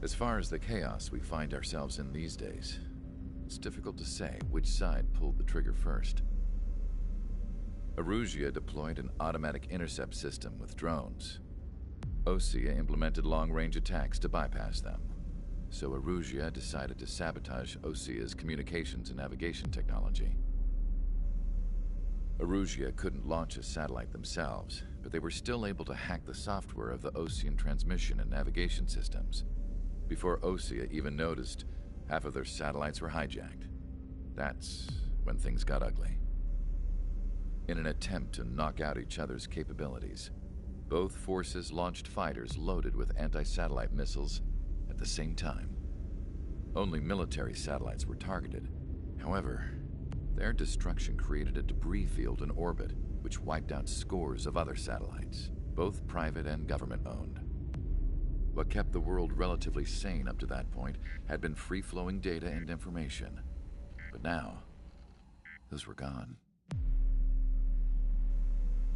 As far as the chaos we find ourselves in these days, it's difficult to say which side pulled the trigger first. Erusia deployed an automatic intercept system with drones. Osea implemented long-range attacks to bypass them. So Erusia decided to sabotage Osea's communications and navigation technology. Erusia couldn't launch a satellite themselves, but they were still able to hack the software of the Osean transmission and navigation systems. Before Osea even noticed, half of their satellites were hijacked. That's when things got ugly. In an attempt to knock out each other's capabilities, both forces launched fighters loaded with anti-satellite missiles at the same time. Only military satellites were targeted. However, their destruction created a debris field in orbit, which wiped out scores of other satellites, both private and government-owned. What kept the world relatively sane up to that point had been free-flowing data and information. But now, those were gone.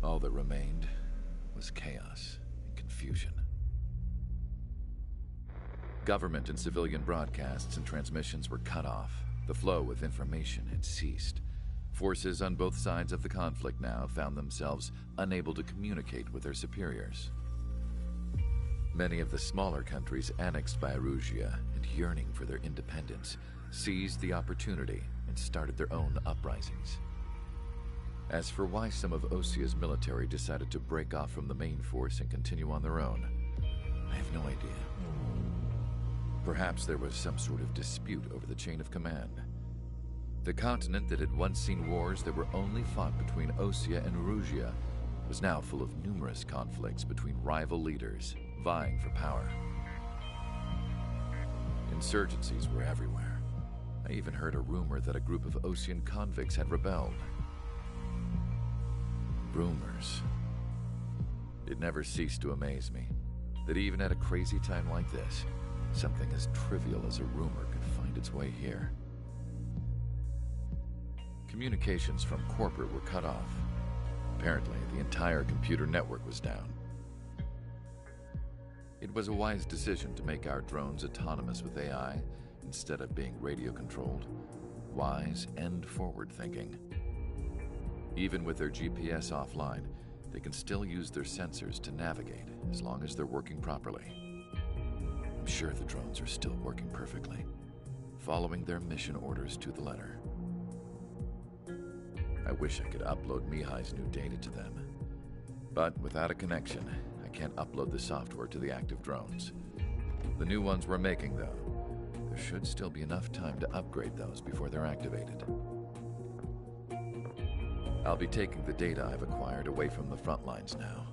All that remained was chaos and confusion. Government and civilian broadcasts and transmissions were cut off. The flow of information had ceased. Forces on both sides of the conflict now found themselves unable to communicate with their superiors. Many of the smaller countries annexed by Erusia and yearning for their independence seized the opportunity and started their own uprisings. As for why some of Osea's military decided to break off from the main force and continue on their own, I have no idea. Perhaps there was some sort of dispute over the chain of command. The continent that had once seen wars that were only fought between Osea and Erusia was now full of numerous conflicts between rival leaders vying for power. Insurgencies were everywhere. I even heard a rumor that a group of Osean convicts had rebelled. Rumors. It never ceased to amaze me that even at a crazy time like this, something as trivial as a rumor could find its way here. Communications from corporate were cut off. Apparently, the entire computer network was down. It was a wise decision to make our drones autonomous with AI instead of being radio-controlled. Wise and forward-thinking. Even with their GPS offline, they can still use their sensors to navigate as long as they're working properly. I'm sure the drones are still working perfectly, following their mission orders to the letter. I wish I could upload Mihai's new data to them. But without a connection, I can't upload the software to the active drones. The new ones we're making, though, there should still be enough time to upgrade those before they're activated. I'll be taking the data I've acquired away from the front lines now.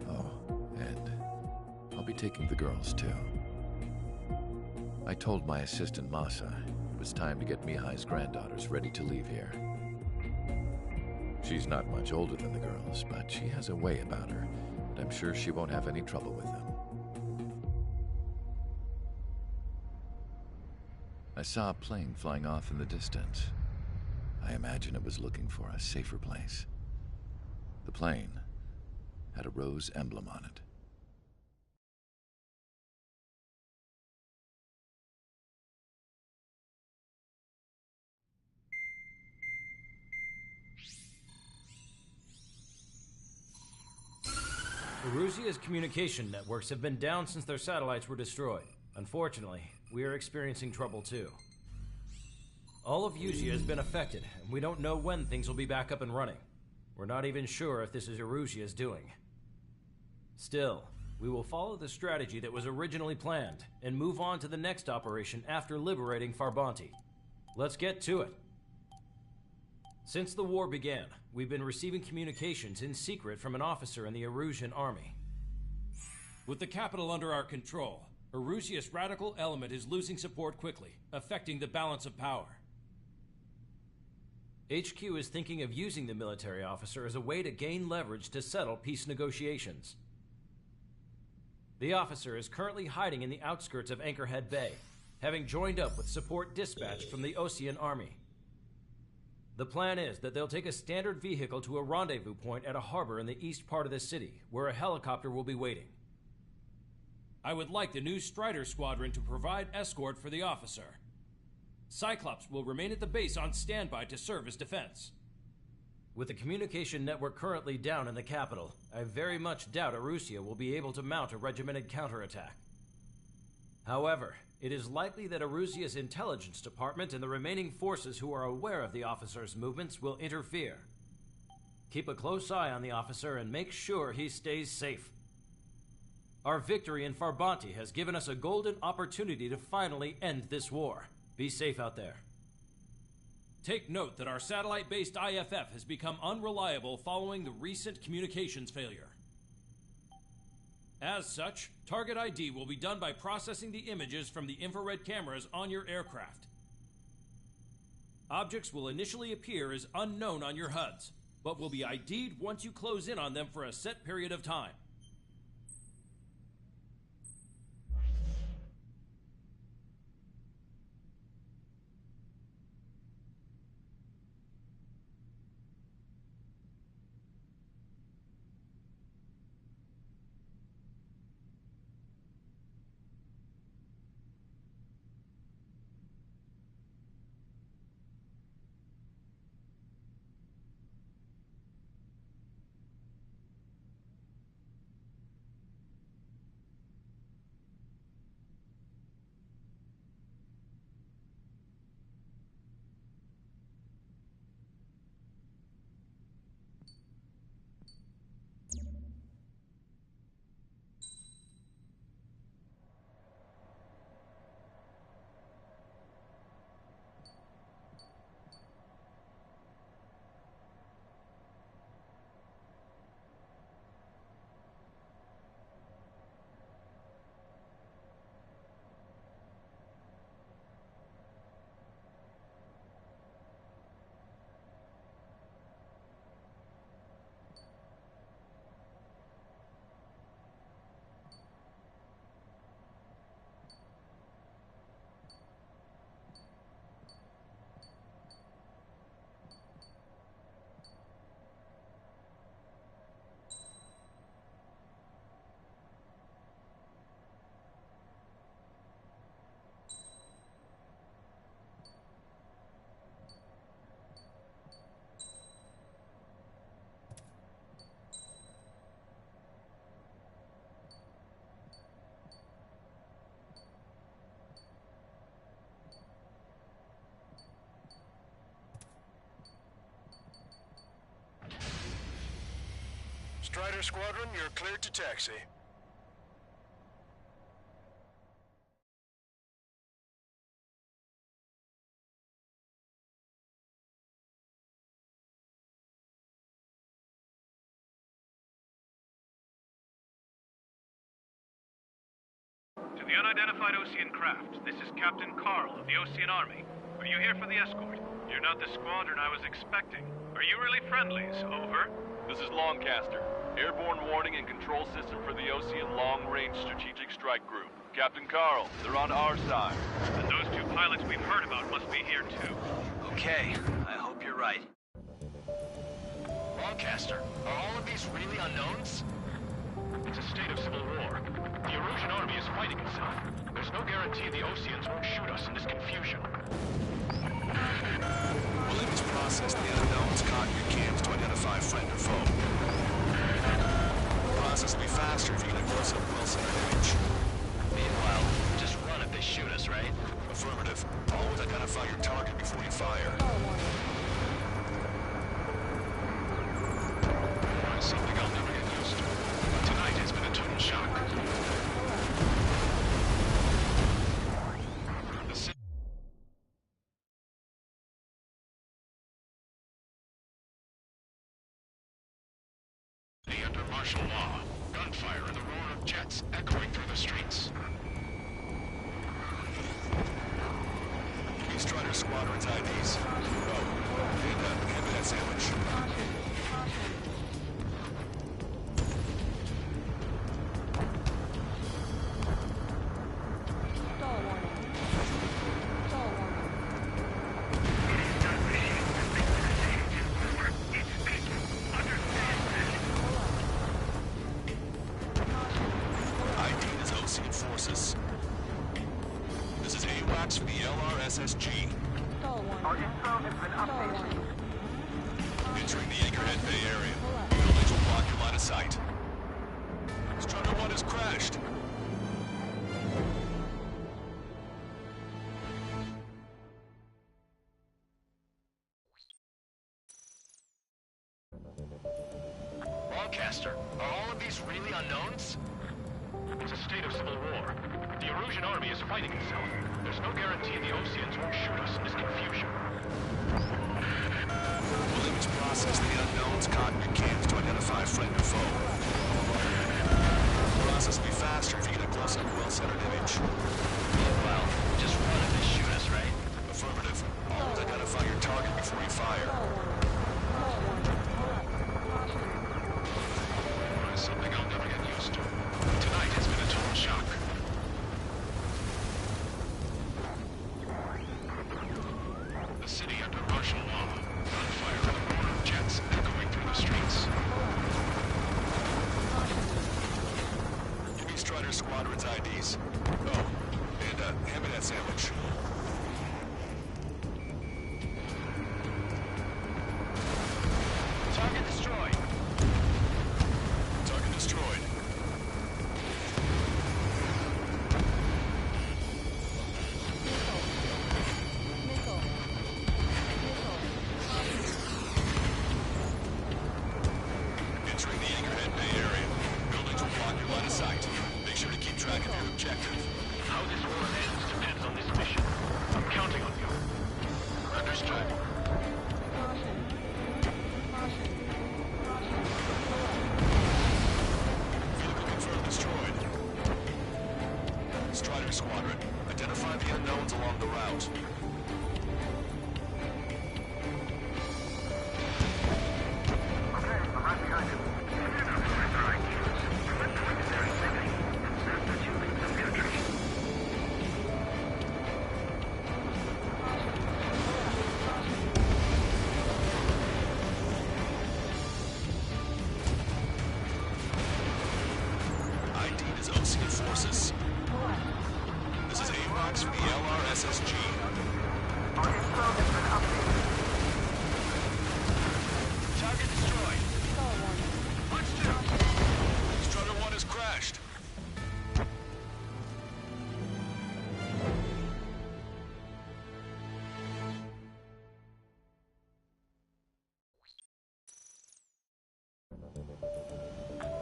Oh, and I'll be taking the girls, too. I told my assistant Masa it was time to get Mihai's granddaughters ready to leave here. She's not much older than the girls, but she has a way about her, and I'm sure she won't have any trouble with them. I saw a plane flying off in the distance. I imagine it was looking for a safer place. The plane had a rose emblem on it. Erusia's communication networks have been down since their satellites were destroyed. Unfortunately, we are experiencing trouble too. All of Erusia has been affected, and we don't know when things will be back up and running. We're not even sure if this is Erusia's doing. Still, we will follow the strategy that was originally planned, and move on to the next operation after liberating Farbanti. Let's get to it. Since the war began, we've been receiving communications in secret from an officer in the Erusian army. With the capital under our control, Erusia's radical element is losing support quickly, affecting the balance of power. HQ is thinking of using the military officer as a way to gain leverage to settle peace negotiations. The officer is currently hiding in the outskirts of Anchorhead Bay, having joined up with support dispatched from the Osean army. The plan is that they'll take a standard vehicle to a rendezvous point at a harbor in the east part of the city, where a helicopter will be waiting. I would like the new Strider Squadron to provide escort for the officer. Cyclops will remain at the base on standby to serve as defense. With the communication network currently down in the capital, I very much doubt Arusea will be able to mount a regimented counterattack. However, it is likely that Arusea's intelligence department and the remaining forces who are aware of the officer's movements will interfere. Keep a close eye on the officer and make sure he stays safe. Our victory in Farbanti has given us a golden opportunity to finally end this war. Be safe out there. Take note that our satellite-based IFF has become unreliable following the recent communications failure. As such, target ID will be done by processing the images from the infrared cameras on your aircraft. Objects will initially appear as unknown on your HUDs, but will be ID'd once you close in on them for a set period of time. Strider Squadron, you're cleared to taxi. To the unidentified Osean craft, this is Captain Carl of the Osean Army. Are you here for the escort? You're not the squadron I was expecting. Are you really friendlies? Over. This is Longcaster. Airborne warning and control system for the Osean Long-Range Strategic Strike Group. Captain Carl, they're on our side. And those two pilots we've heard about must be here too. Okay, I hope you're right. Longcaster, are all of these really unknowns? It's a state of civil war. The Erusian army is fighting itself. There's no guarantee the Oseans won't shoot us in this confusion. We'll image process the unknowns caught in your cams to identify friend or foe. The process will be faster if you get a close-up Wilson image. Meanwhile, just run if they shoot us, right? Affirmative. Always identify your target before you fire. Something I'll never get used to. Tonight has been a total shock. Under martial law, gunfire and the roar of jets echoing through the streets. These Strider Squadron's IDs. Oh, hand me that sandwich. for the LRSSG. Our info has been updated. Entering the Anchorhead Bay area. Buildings will block your line of sight. Strutter 1 has crashed. Broadcaster, are all of these really unknowns? It's a state of civil war. The Erusian army is fighting itself. There's no guarantee the Oseans won't shoot us in this confusion. We'll image process the unknowns caught in your cams to identify friend or foe. The process will be faster if you get a close-up, well-centered image. Well, just run if they shoot us, right? Affirmative. Always identify your target before you fire. Something I'll never get used to. Tonight has been a total shock. The city under martial law. Gunfire and the roar of jets echoing through the streets. Give me Strider Squadron's IDs. Oh, and hand me that sandwich. Target destroyed. Target destroyed. Entering the Anchorhead Bay area. Buildings will block your line of sight. Make sure to keep track of your objective. How this war ends depends on this mission. I'm counting on you. Understood. Vehicle confirmed destroyed. Strider Squadron, identify the unknowns along the route. Okay, I'm right behind you. ID is Ocean Forces. This is AMOX for the LRSSG. Our info has been updated. Target destroyed. Let's do. Strutter 1 has crashed.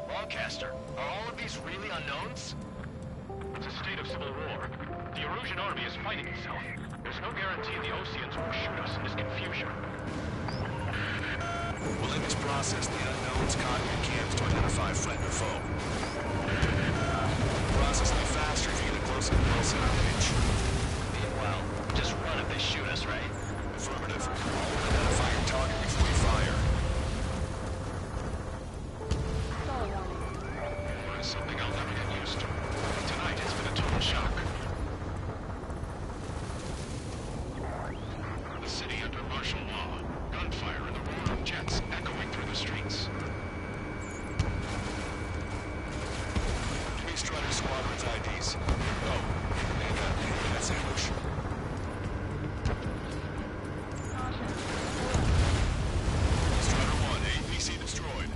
Broadcaster, are all of these really unknowns? It's a state of civil war. The Erusian army is fighting itself. There's no guarantee the Oseans won't shoot us in this confusion. We'll image process the unknowns caught in your cams to identify friend or foe. The process will be faster if you get a close-up, well-centered image. Well, just run if they shoot us, right? Affirmative. Always identify your target before you fire. Something I'll never get used to. Tonight has been a total shock. The city under martial law. Gunfire and the roar of jets echoing through the streets. Give me Strider Squadron's IDs. Oh, and hand me that sandwich. Strider 1, APC destroyed.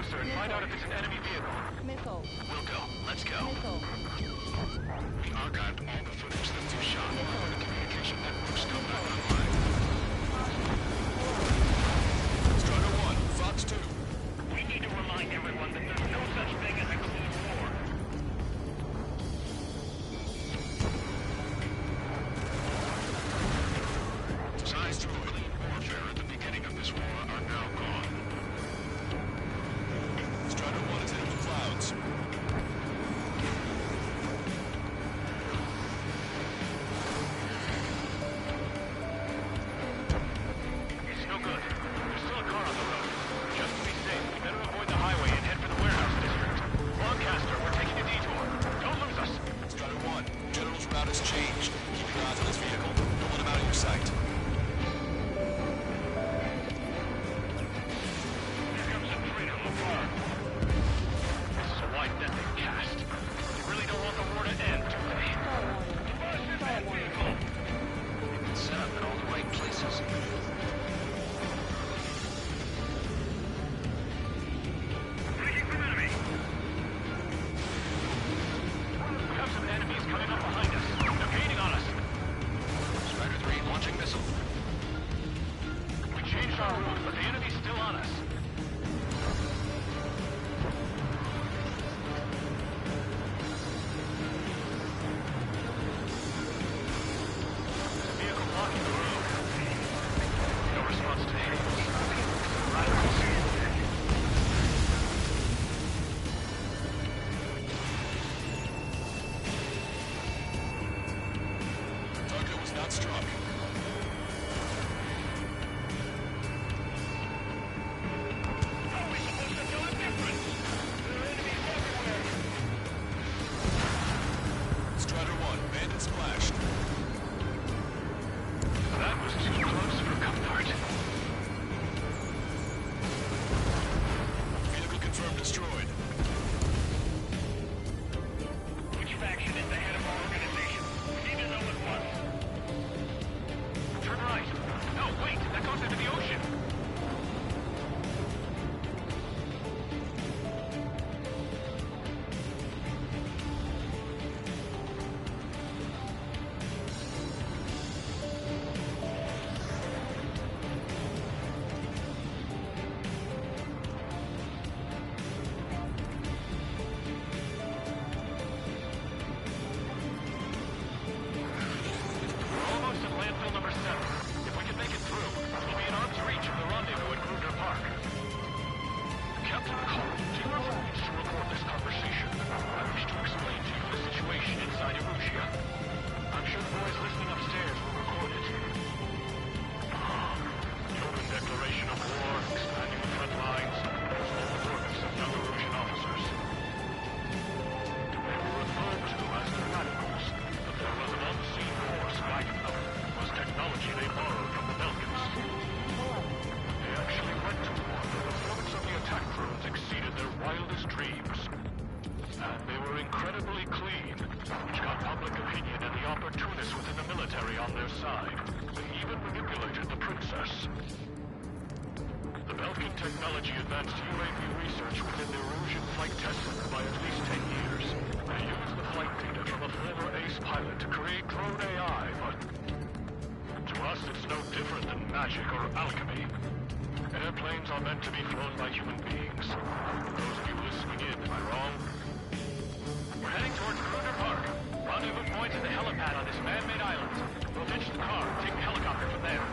closer and find out if it's an enemy vehicle. Missile. We'll go. Let's go. Missile. We archived all the footage that you shot. The communication network's still back online. Strider 1, Fox 2. We need to remind everyone that there's no such thing as a clean war. Signs through clean warfare at the beginning of this war are now gone. Strider 1 is headed for clouds. It's no good. There's still a car on the road. Just to be safe, we better avoid the highway and head for the warehouse district. Lancaster, we're taking a detour. Don't lose us. Strider 1, General's route has changed. Keep your eyes on this vehicle. Don't let him out of your sight. Here comes a traitor, Lamar. This is a wide net they've cast. They really don't want the war to end, do they? Star warning. Set up in all the right places. Breaking from enemy. We have some enemies coming up behind us. They're gaining on us. Strider 3, launching missile. We changed our route, but the enemy's still on us. There's a vehicle blocking the road. No response to hails. Radicals. Target was not struck. How are we supposed to tell the difference? There are enemies everywhere. Strider 1, bandit splashed. That was too close for comfort. Vehicle confirmed destroyed. Which faction is the head of our organization? We need to know at once. Turn right. No, wait. That goes into the ocean. We're almost at landfill number 7. If we can make it through, we'll be in arm's reach of the rendezvous at Gruner Park. Captain Carl, do you have a to record this conversation? I wish to explain to you the situation inside Erusia. I'm sure the boys listening upstairs will record it. The open declaration of war, expanding the front lines, was all the works of young Erusian officers. They were referred to as the radicals, but there was an unseen force guiding them. It was technology they borrowed from the Belgians. They actually went to war. The performance of the attack drones exceeded their wildest dreams. And they were incredibly clean, which got public opinion and the opportunists within the military on their side. They even manipulated the princess. The Belgian technology advanced UAV research within the Erusian flight test center by at least 10 years. They used the flight data from a former ace pilot to create drone AI, but to us it's no different than magic or alchemy. Airplanes are meant to be flown by human beings. Those of you listening in, am I wrong? We're heading towards Gruner Park. Rendezvous point is the helipad on this man-made island. We'll ditch the car and take the helicopter from there.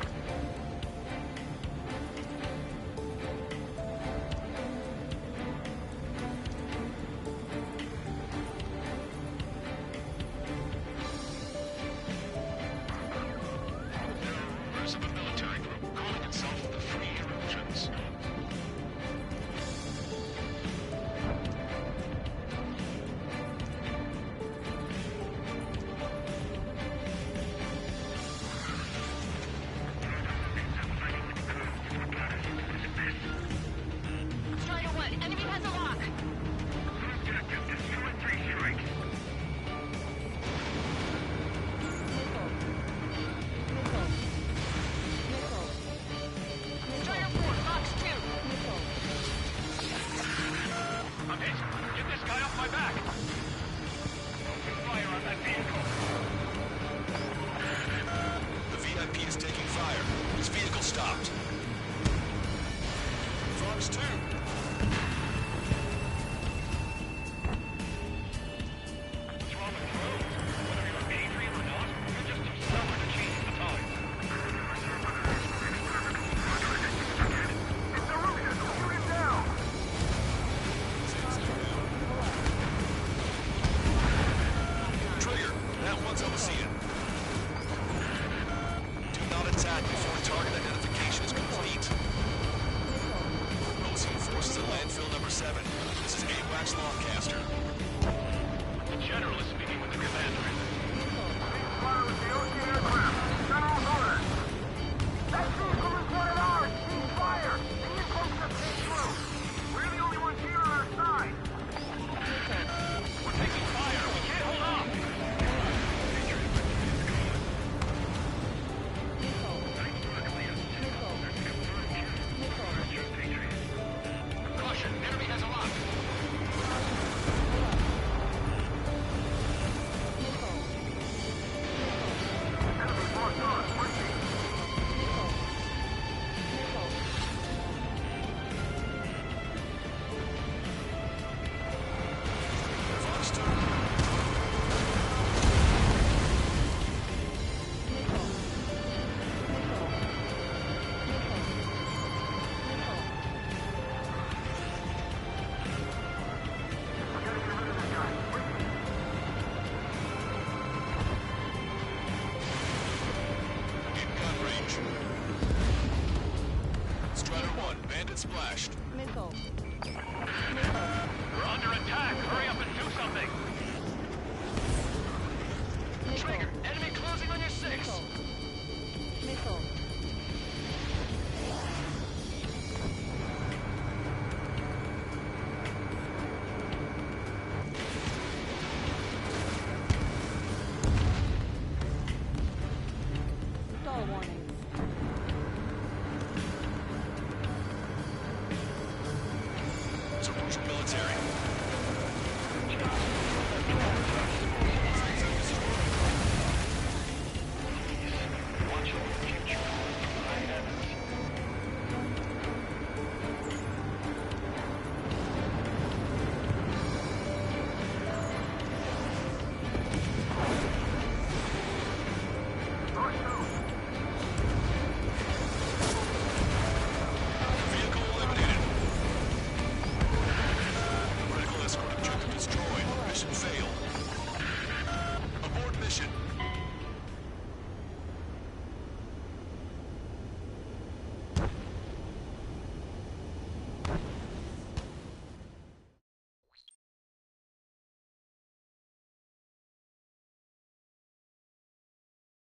There are rumors of a military group calling itself the Free Erusians. Ocean. Do not attack before target identification is complete. Ocean forces at landfill number 7. This is AWACS Longcaster. The General is speaking with the commander. Ceasefire with the Ocean aircraft. General's orders. That vehicle is one of ours. Ceasefire. The info's just came through. We're the only ones here on our side. We're taking fire. We can't hold off. Caution, enemy has a lock. Enemy locked on. Working. Fox 2. We gotta get rid of this guy. Quickly. In gun range. Strider 1, bandit splashed. Missile. We're under attack. Hurry up and do something. Trigger, enemy closing on your 6. Missile. Stall warnings. Approaching military. Watch over the